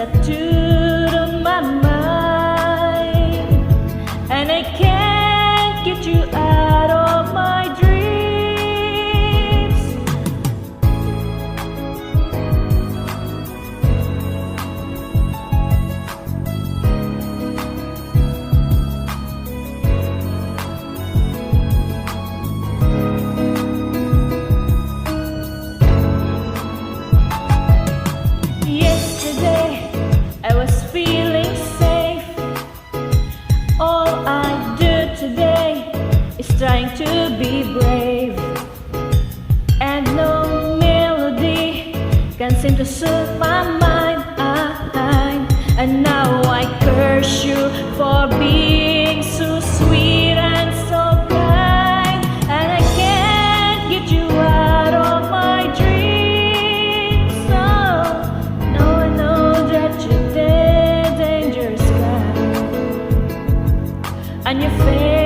tattooed on my mind, and I can't get you out of my dreams. Yesterday I was feeling safe. All I do today is trying to be brave, and no melody can seem to soothe my mind. And now I curse you for being so sweet and so kind, and I can't get you out of my dreams. Oh, now I know that you're the dangerous guy, and your face